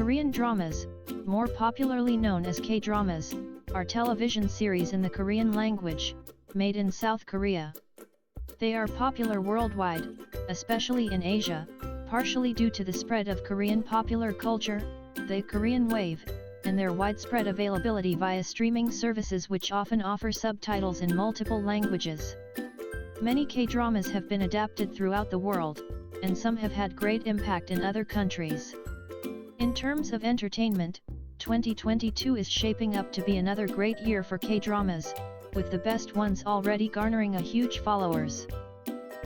Korean dramas, more popularly known as K-dramas, are television series in the Korean language, made in South Korea. They are popular worldwide, especially in Asia, partially due to the spread of Korean popular culture, the Korean wave, and their widespread availability via streaming services which often offer subtitles in multiple languages. Many K-dramas have been adapted throughout the world, and some have had great impact in other countries. In terms of entertainment, 2022 is shaping up to be another great year for K-dramas, with the best ones already garnering a huge followers.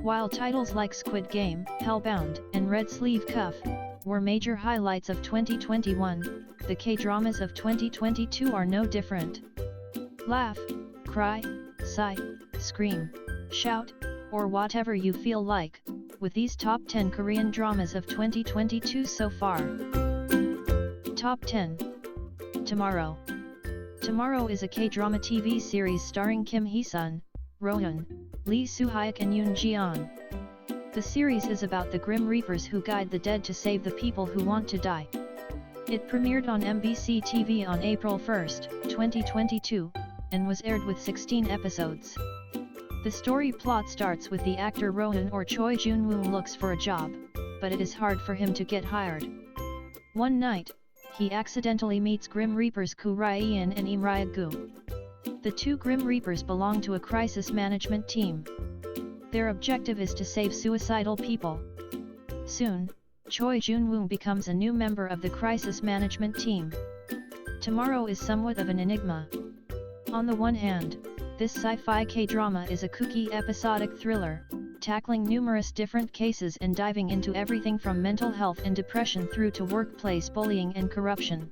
While titles like Squid Game, Hellbound, and Red Sleeve Cuff were major highlights of 2021, the K-dramas of 2022 are no different. Laugh, cry, sigh, scream, shout, or whatever you feel like, with these top 10 Korean dramas of 2022 so far. Top 10. Tomorrow. Tomorrow is a K-drama TV series starring Kim Hee-sun, Rohyun, Lee Soo-hyuk and Yoon Ji-yeon. The series is about the Grim Reapers who guide the dead to save the people who want to die. It premiered on MBC TV on April 1, 2022, and was aired with 16 episodes. The story plot starts with the actor Rohyun or Choi Jun-woong looks for a job, but it is hard for him to get hired. One night, he accidentally meets Grim Reapers Koo Rye-in and Im Rye-gu. The two Grim Reapers belong to a crisis management team. Their objective is to save suicidal people. Soon, Choi Jun-woong becomes a new member of the crisis management team. Tomorrow is somewhat of an enigma. On the one hand, this sci-fi K-drama is a kooky episodic thriller, tackling numerous different cases and diving into everything from mental health and depression through to workplace bullying and corruption.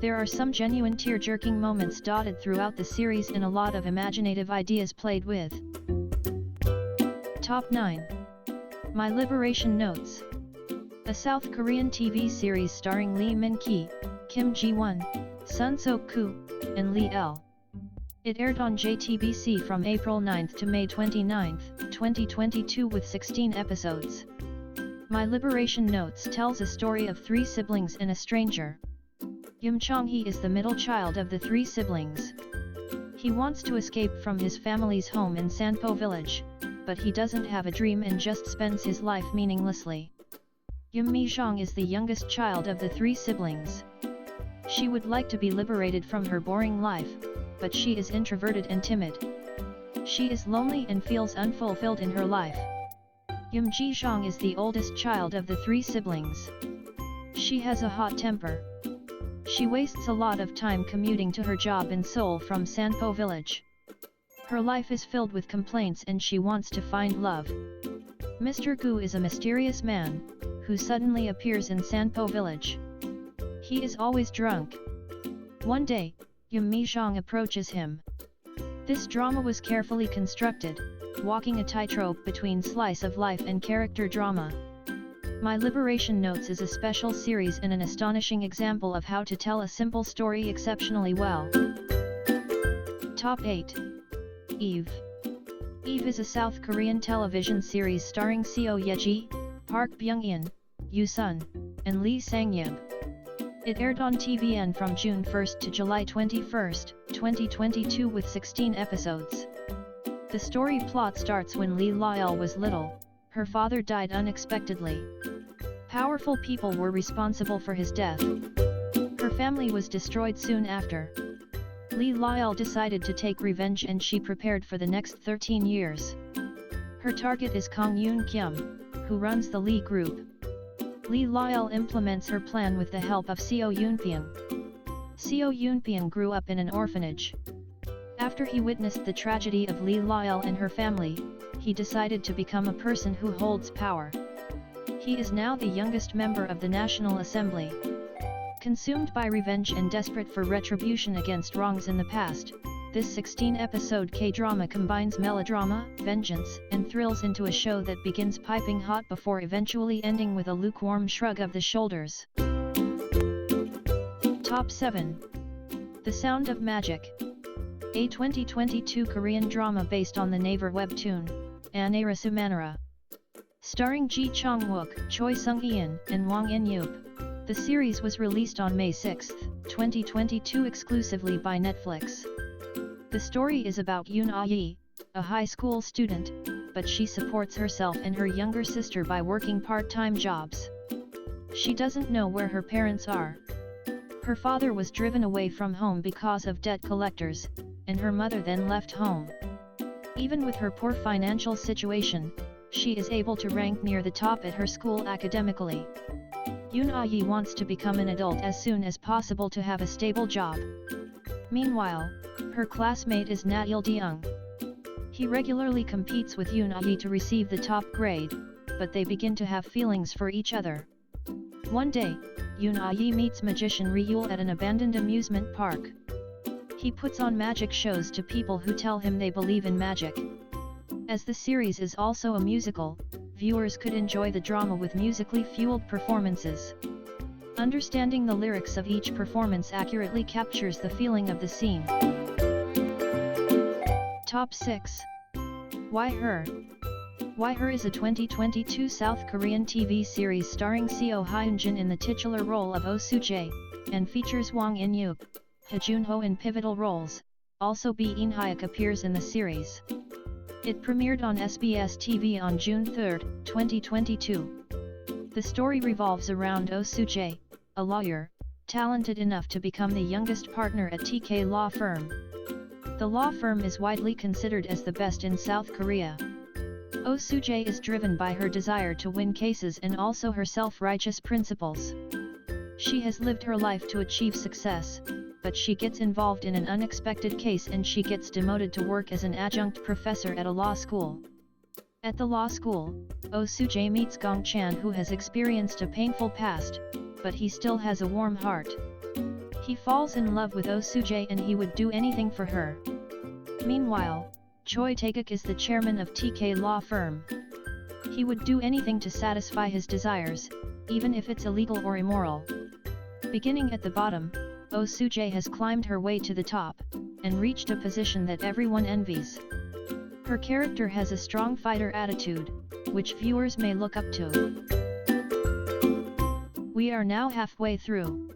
There are some genuine tear-jerking moments dotted throughout the series and a lot of imaginative ideas played with. Top 9. My Liberation Notes. A South Korean TV series starring Lee Min-ki, Kim Ji-won, Sun Sok-koo, and Lee L. It aired on JTBC from April 9 to May 29, 2022 with 16 episodes. My Liberation Notes tells a story of three siblings and a stranger. Yoon Chong-hee is the middle child of the three siblings. He wants to escape from his family's home in Sanpo village, but he doesn't have a dream and just spends his life meaninglessly. Yoon Mi-jong is the youngest child of the three siblings. She would like to be liberated from her boring life, but she is introverted and timid. She is lonely and feels unfulfilled in her life. Yoon Ji-jong is the oldest child of the three siblings. She has a hot temper. She wastes a lot of time commuting to her job in Seoul from Sanpo village. Her life is filled with complaints and she wants to find love. Mr. Gu is a mysterious man, who suddenly appears in Sanpo village. He is always drunk. One day, Yoon Mi-jong approaches him. This drama was carefully constructed, walking a tightrope between slice of life and character drama. My Liberation Notes is a special series and an astonishing example of how to tell a simple story exceptionally well. Top 8. Eve. Eve is a South Korean television series starring Seo Ye-ji, Park Byung-in, Yoo Sun, and Lee Sang-yeob. It aired on TVN from June 1 to July 21, 2022 with 16 episodes. The story plot starts when Lee Lael was little. Her father died unexpectedly. Powerful people were responsible for his death. Her family was destroyed soon after. Lee Lael decided to take revenge and she prepared for the next 13 years. Her target is Kong Yoon Kyum, who runs the Lee Group. Lee Lael implements her plan with the help of Seo Yoon-pyung. Seo Yoon-pyung grew up in an orphanage. After he witnessed the tragedy of Lee Lael and her family, he decided to become a person who holds power. He is now the youngest member of the National Assembly. Consumed by revenge and desperate for retribution against wrongs in the past, this 16-episode K-drama combines melodrama, vengeance, and thrills into a show that begins piping hot before eventually ending with a lukewarm shrug of the shoulders. Top 7. The Sound of Magic. A 2022 Korean drama based on the Naver webtoon, Anara Sumanara. Starring Ji Chong-wook, Choi Sung-ian, and Wang In-yeop. The series was released on May 6, 2022 exclusively by Netflix. The story is about Yoon Ah-yi, a high school student, but she supports herself and her younger sister by working part-time jobs. She doesn't know where her parents are. Her father was driven away from home because of debt collectors, and her mother then left home. Even with her poor financial situation, she is able to rank near the top at her school academically. Yoon Ah-yi wants to become an adult as soon as possible to have a stable job. Meanwhile, her classmate is Na Il-deung. He regularly competes with Yoon Ah-yi to receive the top grade, but they begin to have feelings for each other. One day, Yoon Ah-yi meets magician Ryul at an abandoned amusement park. He puts on magic shows to people who tell him they believe in magic. As the series is also a musical, viewers could enjoy the drama with musically fueled performances. Understanding the lyrics of each performance accurately captures the feeling of the scene. Top 6. Why Her? Why Her is a 2022 South Korean TV series starring Seo Hyun-jin in the titular role of Oh Soo-jae, and features Wang In-yook, Ha Jun-ho in pivotal roles. Also Bae In-hyuk appears in the series. It premiered on SBS TV on June 3, 2022. The story revolves around Oh Soo-jae, a lawyer, talented enough to become the youngest partner at TK law firm. The law firm is widely considered as the best in South Korea. Oh Soo-jae is driven by her desire to win cases and also her self-righteous principles. She has lived her life to achieve success, but she gets involved in an unexpected case and she gets demoted to work as an adjunct professor at a law school. At the law school, Oh Soo-jae meets Gong Chan, who has experienced a painful past, but he still has a warm heart. He falls in love with Oh Soo-jae and he would do anything for her. Meanwhile, Choi Tae-guk is the chairman of TK law firm. He would do anything to satisfy his desires, even if it's illegal or immoral. Beginning at the bottom, Oh Soo-jae has climbed her way to the top, and reached a position that everyone envies. Her character has a strong fighter attitude, which viewers may look up to. We are now halfway through.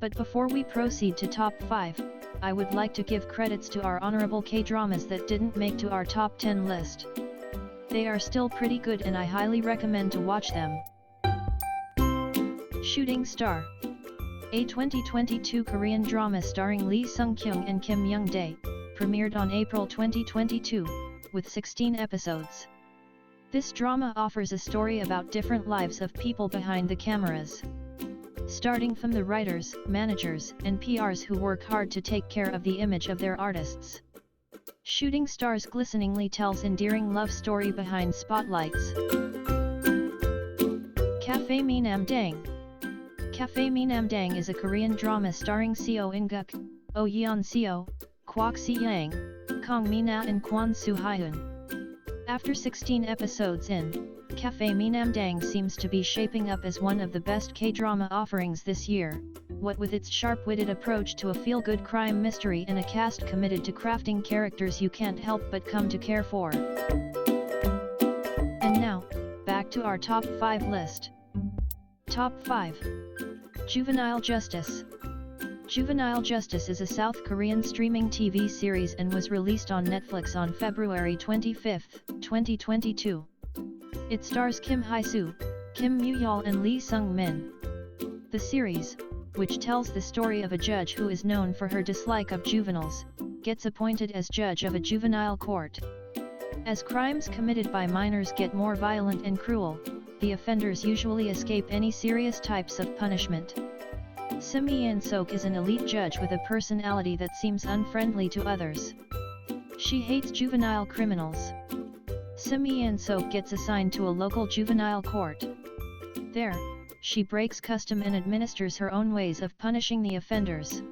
But before we proceed to top 5, I would like to give credits to our honorable K-dramas that didn't make to our top 10 list. They are still pretty good and I highly recommend to watch them. Shooting Star. A 2022 Korean drama starring Lee Sung-kyung and Kim Young-dae, premiered on April 2022, with 16 episodes. This drama offers a story about different lives of people behind the cameras. Starting from the writers, managers, and PRs who work hard to take care of the image of their artists. Shooting Stars glisteningly tells endearing love story behind spotlights. Cafe Me Namdang. Cafe Me Namdang is a Korean drama starring Seo In-guk, Oh Yeon-seo, Kwak Si-yang, Kang Mi-na and Kwon Soo-hyun. After 16 episodes in, Cafe Me Namdang seems to be shaping up as one of the best K-drama offerings this year, what with its sharp-witted approach to a feel-good crime mystery and a cast committed to crafting characters you can't help but come to care for. And now, back to our top 5 list. Top 5. Juvenile Justice. Juvenile Justice is a South Korean streaming TV series and was released on Netflix on February 25, 2022. It stars Kim Hae-soo, Kim Moo-yeol and Lee Sung-min. The series, which tells the story of a judge who is known for her dislike of juveniles, gets appointed as judge of a juvenile court. As crimes committed by minors get more violent and cruel, the offenders usually escape any serious types of punishment. Sim Yeon-sok is an elite judge with a personality that seems unfriendly to others. She hates juvenile criminals. Sim Yeon-sok gets assigned to a local juvenile court. There, she breaks custom and administers her own ways of punishing the offenders.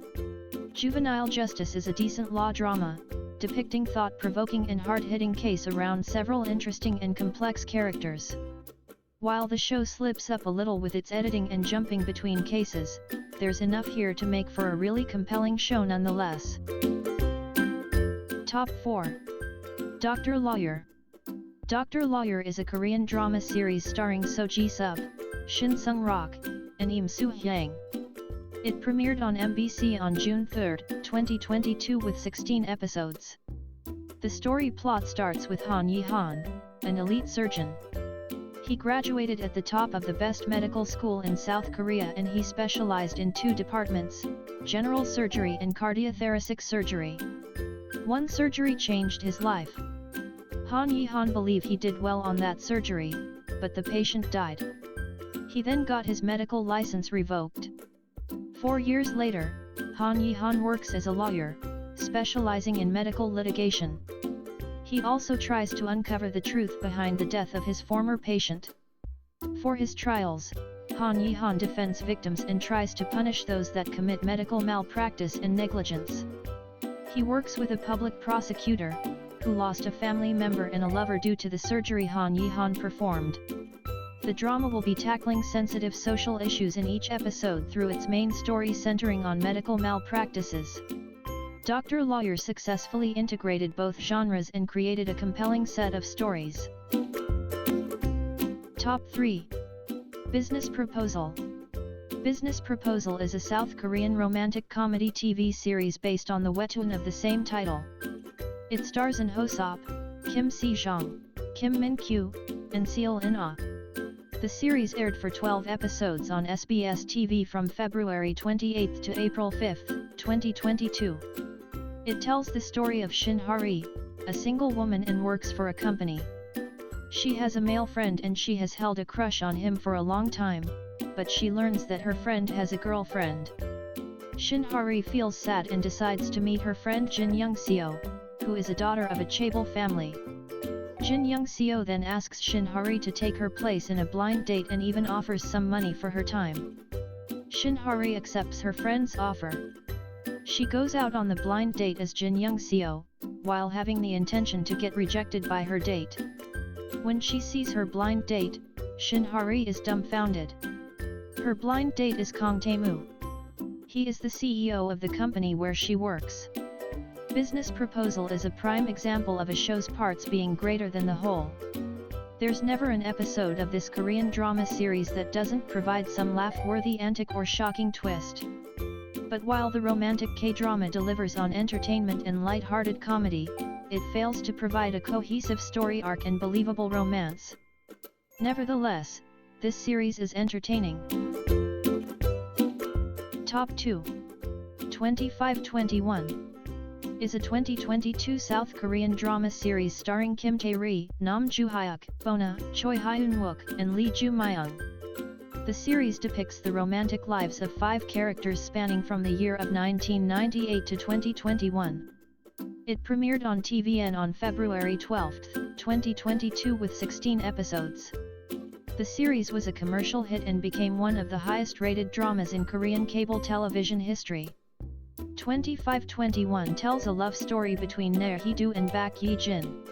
Juvenile Justice is a decent law drama, depicting thought-provoking and hard-hitting case around several interesting and complex characters. While the show slips up a little with its editing and jumping between cases, there's enough here to make for a really compelling show nonetheless. Top 4. Dr. Lawyer. Dr. Lawyer is a Korean drama series starring So Ji-sub, Shin Sung-rak, and Im Soo-hyang. It premiered on MBC on June 3, 2022 with 16 episodes. The story plot starts with Han Yi-han, an elite surgeon. He graduated at the top of the best medical school in South Korea and he specialized in 2 departments, general surgery and cardiothoracic surgery. One surgery changed his life. Han Yi-han believed he did well on that surgery, but the patient died. He then got his medical license revoked. 4 years later, Han Yi-han works as a lawyer, specializing in medical litigation. He also tries to uncover the truth behind the death of his former patient. For his trials, Han Yi-han defends victims and tries to punish those that commit medical malpractice and negligence. He works with a public prosecutor, who lost a family member and a lover due to the surgery Han Yi-han performed. The drama will be tackling sensitive social issues in each episode through its main story centering on medical malpractices. Dr. Lawyer successfully integrated both genres and created a compelling set of stories. Top 3. Business Proposal. Business Proposal is a South Korean romantic comedy TV series based on the webtoon of the same title. It stars In Ho-sop, Kim Si-jong, Kim Min-kyu, and Seo In-ah. The series aired for 12 episodes on SBS TV from February 28 to April 5, 2022. It tells the story of Shin Ha-ri, a single woman and works for a company. She has a male friend and she has held a crush on him for a long time, but she learns that her friend has a girlfriend. Shin Ha-ri feels sad and decides to meet her friend Jin Young-seo, who is a daughter of a chaebol family. Jin Young-seo then asks Shin Ha-ri to take her place in a blind date and even offers some money for her time. Shin Ha-ri accepts her friend's offer. She goes out on the blind date as Jin Young-seo, while having the intention to get rejected by her date. When she sees her blind date, Shin Ha-ri is dumbfounded. Her blind date is Kang Tae-moo. He is the CEO of the company where she works. Business Proposal is a prime example of a show's parts being greater than the whole. There's never an episode of this Korean drama series that doesn't provide some laugh-worthy antic or shocking twist. But while the romantic K-drama delivers on entertainment and light-hearted comedy, it fails to provide a cohesive story arc and believable romance. Nevertheless, this series is entertaining. Top 2. 2521 is a 2022 South Korean drama series starring Kim Tae-ri, Nam Joo-hyuk, Bona, Choi Hyun-wook, and Lee Joo-myung. The series depicts the romantic lives of 5 characters spanning from the year of 1998 to 2021. It premiered on TVN on February 12, 2022 with 16 episodes. The series was a commercial hit and became one of the highest-rated dramas in Korean cable television history. 2521 tells a love story between Nae Hee-do and Bak Yi-jin.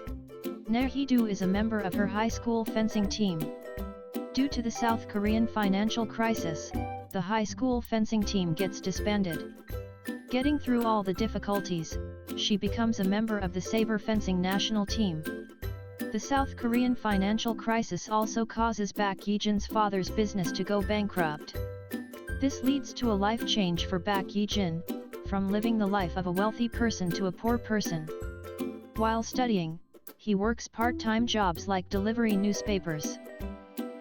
Nae Hee-do is a member of her high school fencing team. Due to the South Korean financial crisis, the high school fencing team gets disbanded. Getting through all the difficulties, she becomes a member of the saber fencing national team. The South Korean financial crisis also causes Bak Yi-jin's father's business to go bankrupt. This leads to a life change for Bak Yi-jin, from living the life of a wealthy person to a poor person. While studying, he works part-time jobs like delivering newspapers.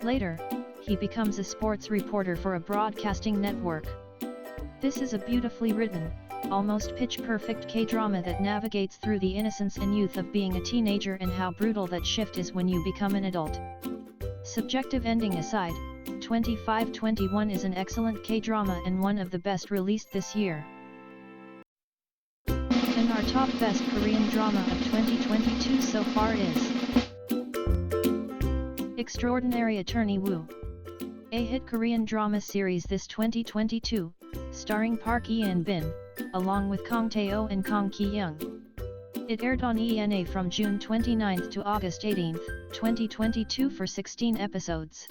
Later, he becomes a sports reporter for a broadcasting network. This is a beautifully written, almost pitch-perfect K-drama that navigates through the innocence and youth of being a teenager and how brutal that shift is when you become an adult. Subjective ending aside, 2521 is an excellent K-drama and one of the best released this year. And our top best Korean drama of 2022 so far is Extraordinary Attorney Woo, a hit Korean drama series this 2022, starring Park Eun-bin, along with Kang Tae-oh and Kang Ki-young. It aired on ENA from June 29 to August 18, 2022 for 16 episodes.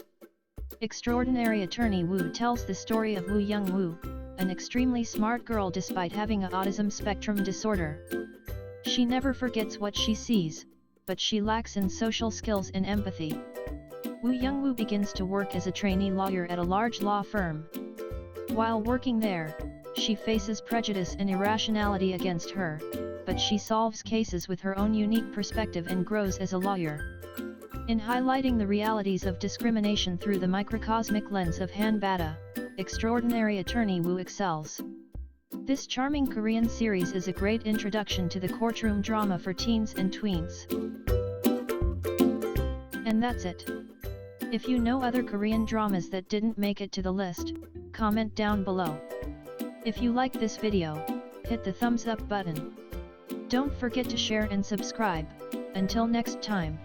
Extraordinary Attorney Woo tells the story of Woo Young-woo, an extremely smart girl despite having an autism spectrum disorder. She never forgets what she sees, but she lacks in social skills and empathy. Woo Young-woo begins to work as a trainee lawyer at a large law firm. While working there, she faces prejudice and irrationality against her, but she solves cases with her own unique perspective and grows as a lawyer. In highlighting the realities of discrimination through the microcosmic lens of Han Bata, extraordinary attorney Woo excels. This charming Korean series is a great introduction to the courtroom drama for teens and tweens. And that's it. If you know other Korean dramas that didn't make it to the list, comment down below. If you like this video, hit the thumbs up button. Don't forget to share and subscribe. Until next time.